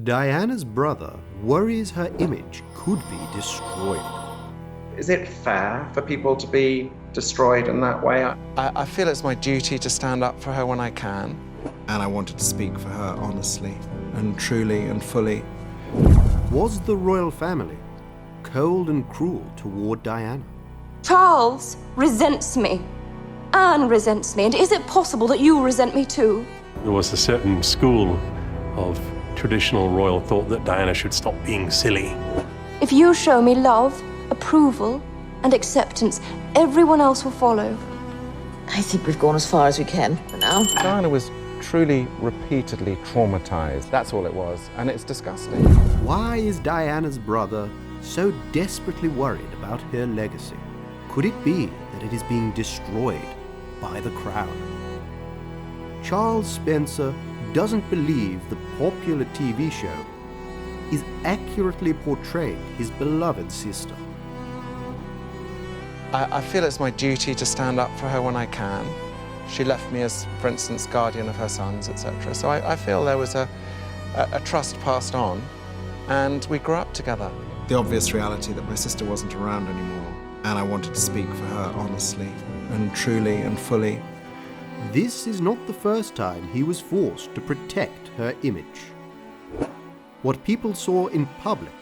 Diana's brother worries her image could be destroyed. Is it fair for people to be destroyed in that way? I feel it's my duty to stand up for her when I can. And I wanted to speak for her honestly and truly and fully. Was the royal family cold and cruel toward Diana? Charles resents me. Anne resents me. And is it possible that you resent me too? There was a certain school of traditional royal thought that Diana should stop being silly. If you show me love, approval, and acceptance, everyone else will follow. I think we've gone as far as we can for now. Diana was truly, repeatedly traumatized. That's all it was, and it's disgusting. Why is Diana's brother so desperately worried about her legacy? Could it be that it is being destroyed by the crown? Charles Spencer doesn't believe the popular TV show is accurately portraying his beloved sister. I feel it's my duty to stand up for her when I can. She left me as, for instance, guardian of her sons, etc. So I feel there was a trust passed on, and we grew up together. The obvious reality that my sister wasn't around anymore, and I wanted to speak for her honestly and truly and fully. This is not the first time he was forced to protect her image. What people saw in public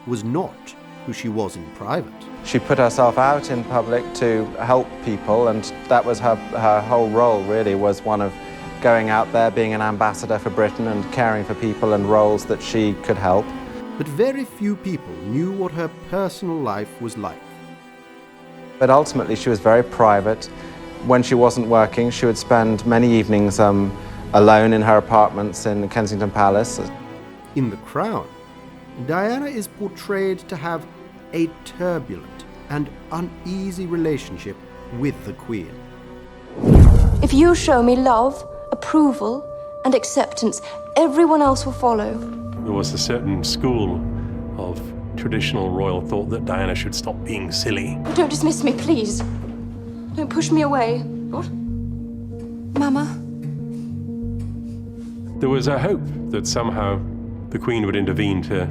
was not who she was in private. She put herself out in public to help people, and that was her whole role, really, was one of going out there, being an ambassador for Britain and caring for people and roles that she could help. But very few people knew what her personal life was like. But ultimately, she was very private. When she wasn't working, she would spend many evenings alone in her apartments in Kensington Palace. In The Crown, Diana is portrayed to have a turbulent and uneasy relationship with the Queen. If you show me love, approval, and acceptance, everyone else will follow. There was a certain school of traditional royal thought that Diana should stop being silly. Don't dismiss me, please. Don't push me away. What? Mama? There was a hope that somehow the Queen would intervene to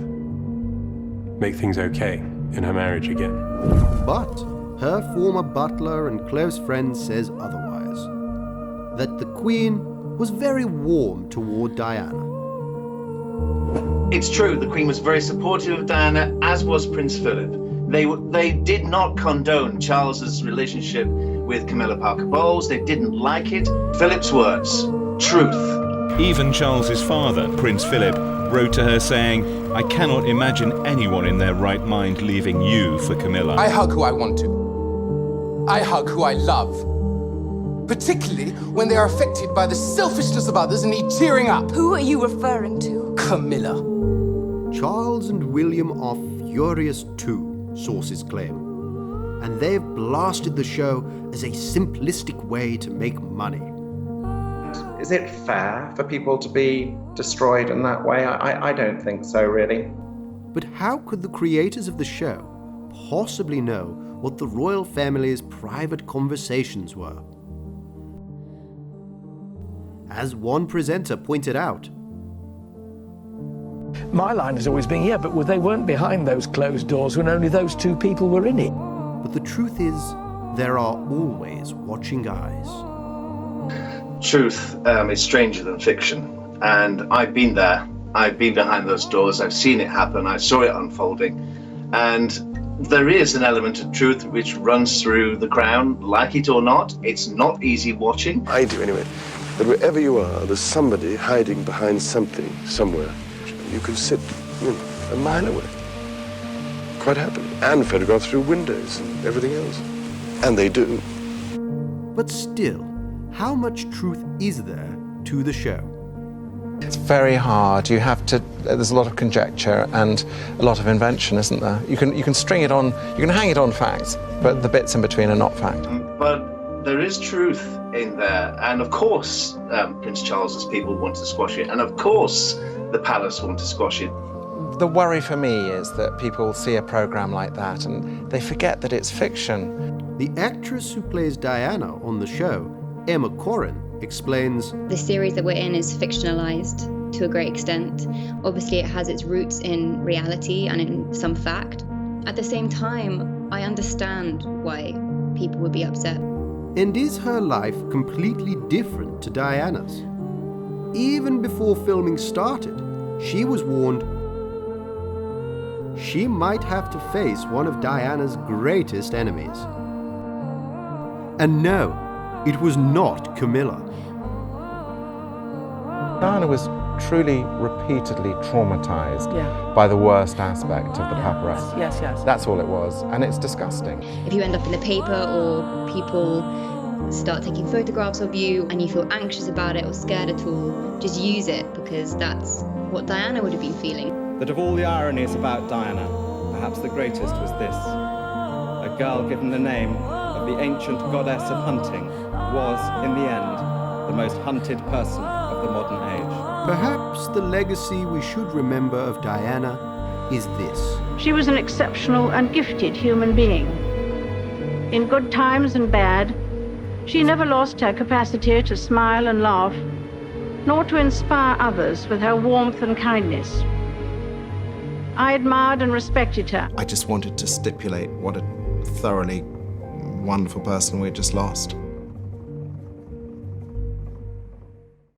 make things okay in her marriage again. But her former butler and close friend says otherwise. That the Queen was very warm toward Diana. It's true, the Queen was very supportive of Diana, as was Prince Philip. They did not condone Charles's relationship with Camilla Parker Bowles. They didn't like it. Philip's words, truth. Even Charles's father, Prince Philip, wrote to her saying, "I cannot imagine anyone in their right mind leaving you for Camilla." I hug who I want to. I hug who I love. Particularly when they are affected by the selfishness of others and need cheering up. Who are you referring to? Camilla. Charles and William are furious too, sources claim. And they've blasted the show as a simplistic way to make money. Is it fair for people to be destroyed in that way? I don't think so, really. But how could the creators of the show possibly know what the royal family's private conversations were? As one presenter pointed out, my line has always been, yeah, but they weren't behind those closed doors when only those two people were in it. But the truth is, there are always watching eyes. Truth is stranger than fiction, and I've been there. I've been behind those doors. I've seen it happen. I saw it unfolding, and there is an element of truth which runs through the Crown, like it or not. It's not easy watching. I do anyway. That wherever you are, there's somebody hiding behind something somewhere. You can sit a mile away, quite happily, and photograph through windows and everything else. And they do. But still, how much truth is there to the show? It's very hard. You have to. There's a lot of conjecture and a lot of invention, isn't there? You can string it on. You can hang it on facts, but the bits in between are not fact. But there is truth in there, and of course, Prince Charles's people want to squash it, and of course, the palace want to squash it. The worry for me is that people see a program like that and they forget that it's fiction. The actress who plays Diana on the show, Emma Corrin, explains, the series that we're in is fictionalized. to a great extent. Obviously, it has its roots in reality and in some fact. At the same time, I understand why people would be upset. And is her life completely different to Diana's? Even before filming started, she was warned she might have to face one of Diana's greatest enemies. And no, it was not Camilla. Diana was truly repeatedly traumatized by the worst aspect of the paparazzi. Yes. That's all it was, and it's disgusting. If you end up in the paper or people start taking photographs of you and you feel anxious about it or scared at all, just use it, because that's what Diana would have been feeling. That of all the ironies about Diana, perhaps the greatest was this. A girl given the name of the ancient goddess of hunting was, in the end, the most hunted person of the modern age. Perhaps the legacy we should remember of Diana is this. She was an exceptional and gifted human being. In good times and bad, she never lost her capacity to smile and laugh, nor to inspire others with her warmth and kindness. I admired and respected her. I just wanted to stipulate what a thoroughly wonderful person we had just lost.